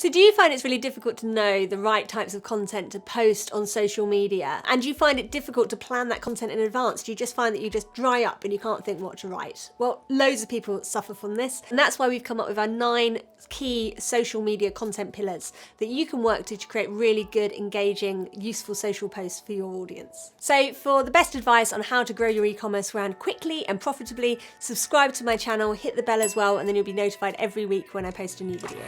So do you find it's really difficult to know the right types of content to post on social media? And do you find it difficult to plan that content in advance? Do you just find that you just dry up and you can't think what to write? Well, loads of people suffer from this, and that's why we've come up with our 9 key social media content pillars that you can work to create really good, engaging, useful social posts for your audience. So for the best advice on how to grow your e-commerce brand quickly and profitably, subscribe to my channel, hit the bell as well, and then you'll be notified every week when I post a new video.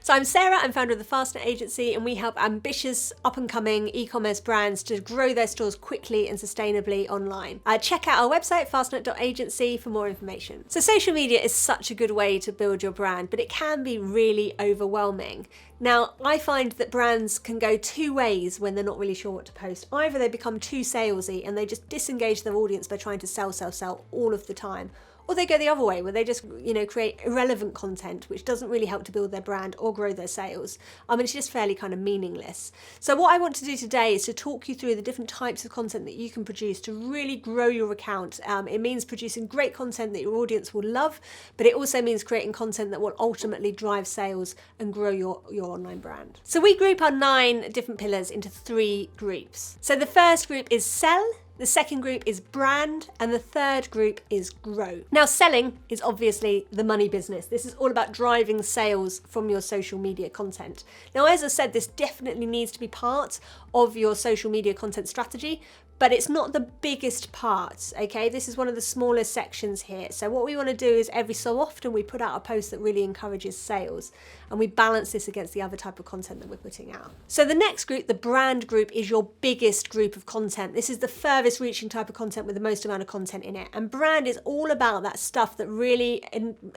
So I'm Sarah, I'm founder of the Fastnet agency, and we help ambitious, up-and-coming e-commerce brands to grow their stores quickly and sustainably online. Check out our website, fastnet.agency, for more information. So social media is such a good way to build your brand, but it can be really overwhelming. Now, I find that brands can go 2 ways when they're not really sure what to post. Either they become too salesy and they just disengage their audience by trying to sell all of the time. Or they go the other way, where they just, create irrelevant content, which doesn't really help to build their brand or grow their sales. It's just fairly kind of meaningless. So what I want to do today is to talk you through the different types of content that you can produce to really grow your account. It means producing great content that your audience will love, but it also means creating content that will ultimately drive sales and grow your online brand. So we group our 9 different pillars into 3 groups. So the first group is sell. The second group is brand, and the third group is grow. Now, selling is obviously the money business. This is all about driving sales from your social media content. Now, as I said, this definitely needs to be part of your social media content strategy, but it's not the biggest part, okay? This is one of the smaller sections here. So what we want to do is every so often we put out a post that really encourages sales, and we balance this against the other type of content that we're putting out. So the next group, the brand group, is your biggest group of content. This is the furthest reaching type of content with the most amount of content in it. And brand is all about that stuff that really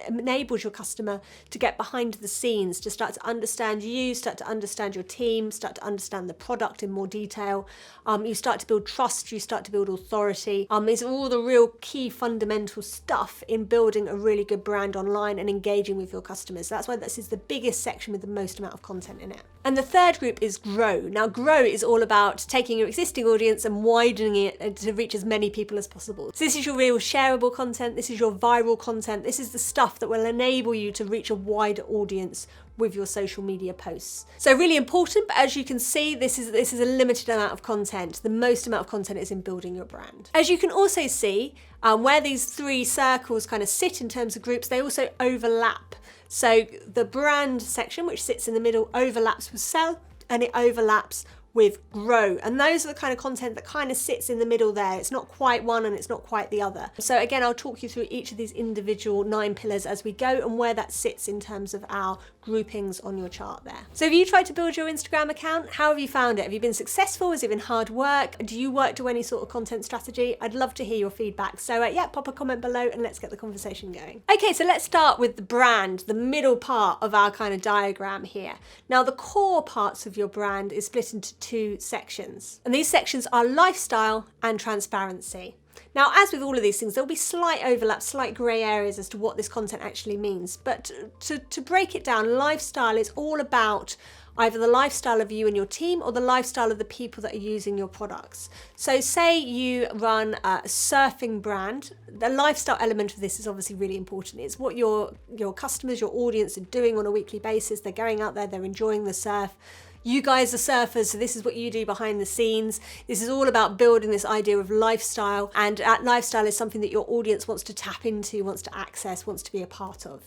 enables your customer to get behind the scenes, to start to understand you, start to understand your team, start to understand the product in more detail. You start to build trust, you start to build authority. These are all the real key fundamental stuff in building a really good brand online and engaging with your customers. That's why this is the biggest section with the most amount of content in it. And the third group is grow. Now, grow is all about taking your existing audience and widening it to reach as many people as possible. So this is your real shareable content, this is your viral content, this is the stuff that will enable you to reach a wider audience with your social media posts. So really important, but as you can see, this is a limited amount of content. The most amount of content is in building your brand. As you can also see, where these 3 circles kind of sit in terms of groups, they also overlap. So the brand section, which sits in the middle, overlaps with sell, and it overlaps with grow. And those are the kind of content that kind of sits in the middle there. It's not quite one and it's not quite the other. So again, I'll talk you through each of these individual 9 pillars as we go and where that sits in terms of our groupings on your chart there. So have you tried to build your Instagram account? How have you found it? Have you been successful? Has it been hard work? Do you work to any sort of content strategy? I'd love to hear your feedback. So yeah, pop a comment below and let's get the conversation going. Okay, so let's start with the brand, the middle part of our kind of diagram here. Now, the core parts of your brand is split into 2 sections. And these sections are lifestyle and transparency. Now, as with all of these things, there'll be slight overlap, slight grey areas as to what this content actually means. But to break it down, lifestyle is all about either the lifestyle of you and your team or the lifestyle of the people that are using your products. So say you run a surfing brand, the lifestyle element of this is obviously really important. It's what your customers, your audience are doing on a weekly basis. They're going out there, they're enjoying the surf. You guys are surfers, so this is what you do behind the scenes. This is all about building this idea of lifestyle, and that lifestyle is something that your audience wants to tap into, wants to access, wants to be a part of.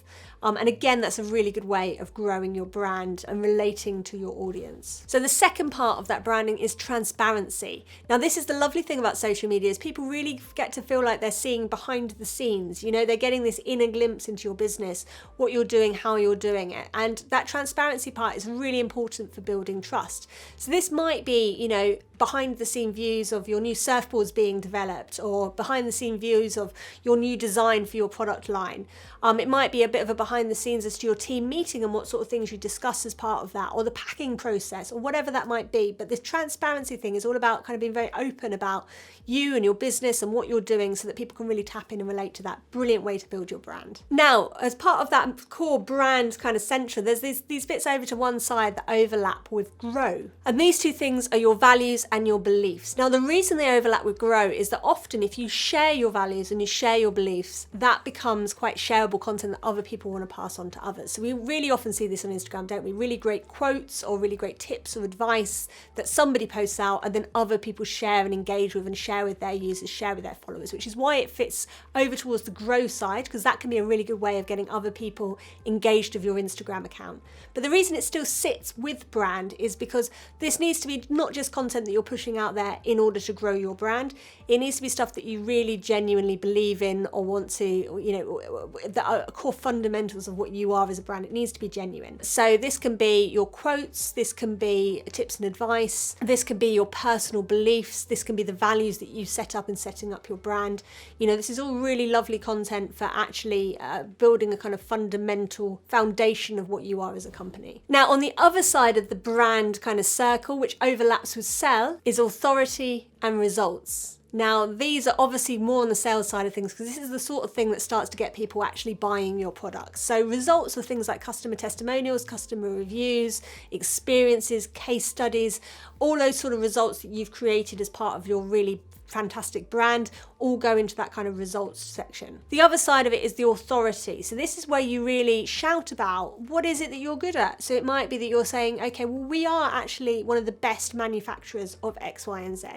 And again, that's a really good way of growing your brand and relating to your audience. So the second part of that branding is transparency. Now, this is the lovely thing about social media is people really get to feel like they're seeing behind the scenes. You know, they're getting this inner glimpse into your business, what you're doing, how you're doing it. And that transparency part is really important for building trust. So this might be, you know, behind the scene views of your new surfboards being developed, or behind the scene views of your new design for your product line. It might be a bit of a behind the scenes as to your team meeting and what sort of things you discuss as part of that, or the packing process, or whatever that might be. But this transparency thing is all about kind of being very open about you and your business and what you're doing so that people can really tap in and relate to that. Brilliant way to build your brand. Now, as part of that core brand kind of central, there's these bits over to one side that overlap with grow. And these two things are your values and your beliefs. Now, the reason they overlap with grow is that often if you share your values and you share your beliefs, that becomes quite shareable content that other people want to pass on to others. So we really often see this on Instagram, don't we? Really great quotes or really great tips or advice that somebody posts out and then other people share and engage with and share with their users, share with their followers, which is why it fits over towards the grow side, because that can be a really good way of getting other people engaged with your Instagram account. But the reason it still sits with brand is because this needs to be not just content that you're pushing out there in order to grow your brand. It needs to be stuff that you really genuinely believe in or want to, you know, that are core fundamentals of what you are as a brand. It needs to be genuine. So this can be your quotes, this can be tips and advice, this can be your personal beliefs, this can be the values that you set up in setting up your brand. You know, this is all really lovely content for actually building a kind of fundamental foundation of what you are as a company. Now, on the other side of the brand kind of circle, which overlaps with sell, is authority and results. Now, these are obviously more on the sales side of things because this is the sort of thing that starts to get people actually buying your products. So results are things like customer testimonials, customer reviews, experiences, case studies, all those sort of results that you've created as part of your really fantastic brand all go into that kind of results section. The other side of it is the authority. So this is where you really shout about what is it that you're good at. So it might be that you're saying, okay, well, we are actually one of the best manufacturers of X, Y, and Z.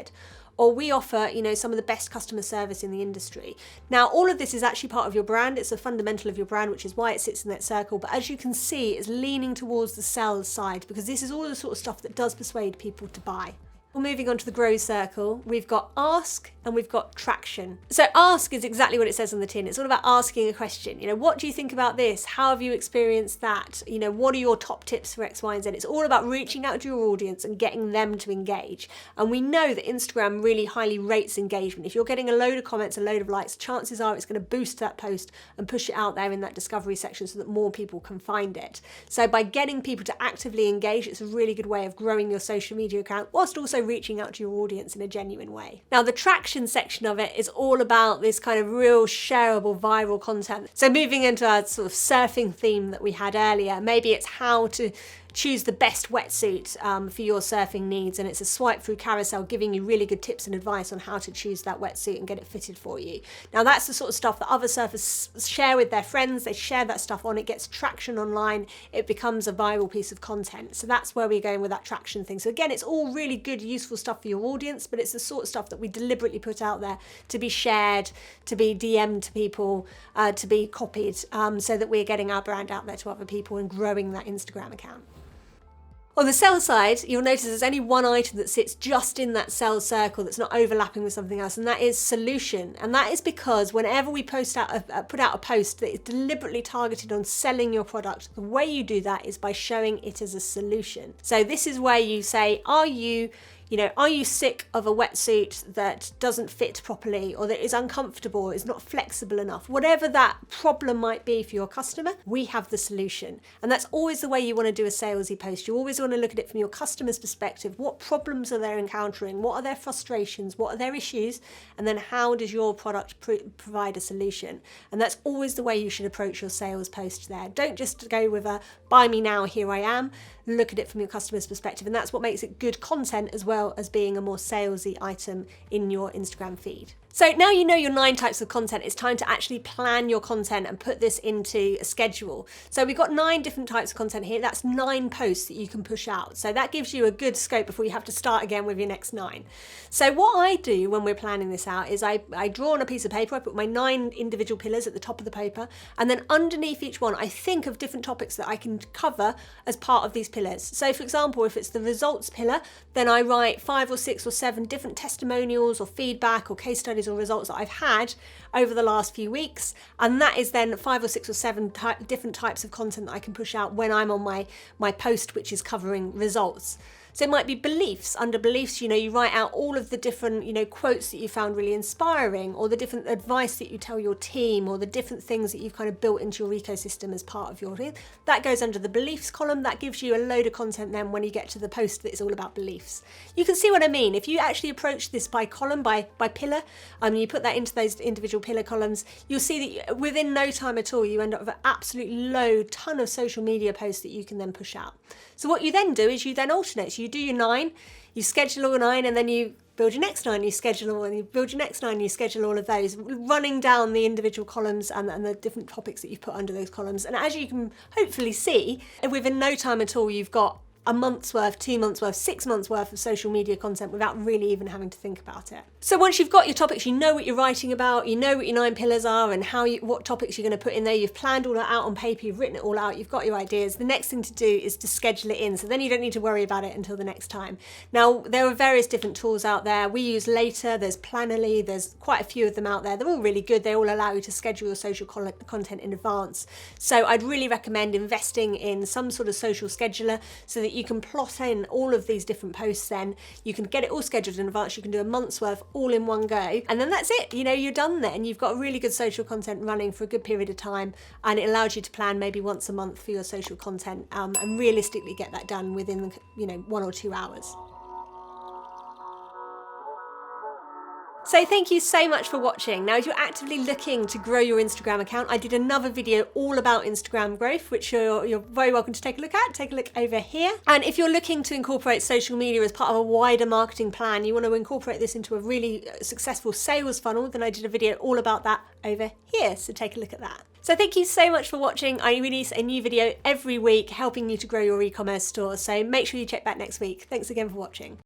Or we offer, you know, some of the best customer service in the industry. Now, all of this is actually part of your brand. It's a fundamental of your brand, which is why it sits in that circle. But as you can see, it's leaning towards the sales side because this is all the sort of stuff that does persuade people to buy. Well, moving on to the grow circle, we've got ask and we've got traction. So ask is exactly what it says on the tin. It's all about asking a question. You know, what do you think about this? How have you experienced that? You know, what are your top tips for X, Y, and Z? It's all about reaching out to your audience and getting them to engage. And we know that Instagram really highly rates engagement. If you're getting a load of comments, a load of likes, chances are it's going to boost that post and push it out there in that discovery section so that more people can find it. So by getting people to actively engage, it's a really good way of growing your social media account whilst also reaching out to your audience in a genuine way. Now, the traction section of it is all about this kind of real shareable viral content. So moving into our sort of surfing theme that we had earlier, maybe it's how to choose the best wetsuit for your surfing needs, and it's a swipe through carousel giving you really good tips and advice on how to choose that wetsuit and get it fitted for you. Now that's the sort of stuff that other surfers share with their friends. They share that stuff on, it gets traction online, it becomes a viral piece of content. So that's where we're going with that traction thing. So again, it's all really good, useful stuff for your audience, but it's the sort of stuff that we deliberately put out there to be shared, to be DM'd to people, to be copied, so that we're getting our brand out there to other people and growing that Instagram account. On the sell side, you'll notice there's only one item that sits just in that sell circle that's not overlapping with something else, and that is solution. And that is because whenever we put out a post that is deliberately targeted on selling your product, the way you do that is by showing it as a solution. So this is where you say, are you sick of a wetsuit that doesn't fit properly or that is uncomfortable or is not flexible enough? Whatever that problem might be for your customer, we have the solution. And that's always the way you want to do a salesy post. You always want to look at it from your customer's perspective. What problems are they encountering? What are their frustrations? What are their issues? And then how does your product provide a solution? And that's always the way you should approach your sales post there. Don't just go with a buy me now, here I am. Look at it from your customer's perspective. And that's what makes it good content as well as being a more salesy item in your Instagram feed. So now you know your 9 types of content, it's time to actually plan your content and put this into a schedule. So we've got 9 different types of content here. That's 9 posts that you can push out. So that gives you a good scope before you have to start again with your next 9. So what I do when we're planning this out is I draw on a piece of paper, I put my 9 individual pillars at the top of the paper, and then underneath each one, I think of different topics that I can cover as part of these pillars. So for example, if it's the results pillar, then I write 5 or 6 or 7 different testimonials or feedback or case studies or results that I've had over the last few weeks, and that is then 5 or 6 or 7 different types of content that I can push out when I'm on my post which is covering results. So it might be beliefs. Under beliefs, you know, you write out all of the different, you know, quotes that you found really inspiring, or the different advice that you tell your team, or the different things that you've kind of built into your ecosystem as part of your thing. That goes under the beliefs column. That gives you a load of content then when you get to the post that is all about beliefs. You can see what I mean. If you actually approach this by column, by pillar, you put that into those individual pillar columns, you'll see that within no time at all, you end up with an absolute ton of social media posts that you can then push out. So what you then do is you then alternate. So you do your 9, you schedule all 9, and then you build your next 9, you schedule all, and you build your next 9, you schedule all of those, running down the individual columns and the different topics that you've put under those columns. And as you can hopefully see, within no time at all, you've got a month's worth, 2 months worth, 6 months worth of social media content without really even having to think about it. So once you've got your topics, you know what you're writing about, you know what your 9 pillars are and what topics you're going to put in there, you've planned all that out on paper, you've written it all out, you've got your ideas. The next thing to do is to schedule it in, so then you don't need to worry about it until the next time. Now, there are various different tools out there. We use Later, there's Plannerly, there's quite a few of them out there. They're all really good. They all allow you to schedule your social content in advance. So I'd really recommend investing in some sort of social scheduler so that you can plot in all of these different posts. Then you can get it all scheduled in advance. You can do a month's worth all in one go, and then that's it. You know, you're done then. You've got really good social content running for a good period of time, and it allows you to plan maybe once a month for your social content, and realistically get that done within, you know, 1 or 2 hours. So thank you so much for watching. Now, if you're actively looking to grow your Instagram account, I did another video all about Instagram growth, which you're very welcome to take a look at. Take a look over here. And if you're looking to incorporate social media as part of a wider marketing plan, you want to incorporate this into a really successful sales funnel, then I did a video all about that over here. So take a look at that. So thank you so much for watching. I release a new video every week helping you to grow your e-commerce store. So make sure you check back next week. Thanks again for watching.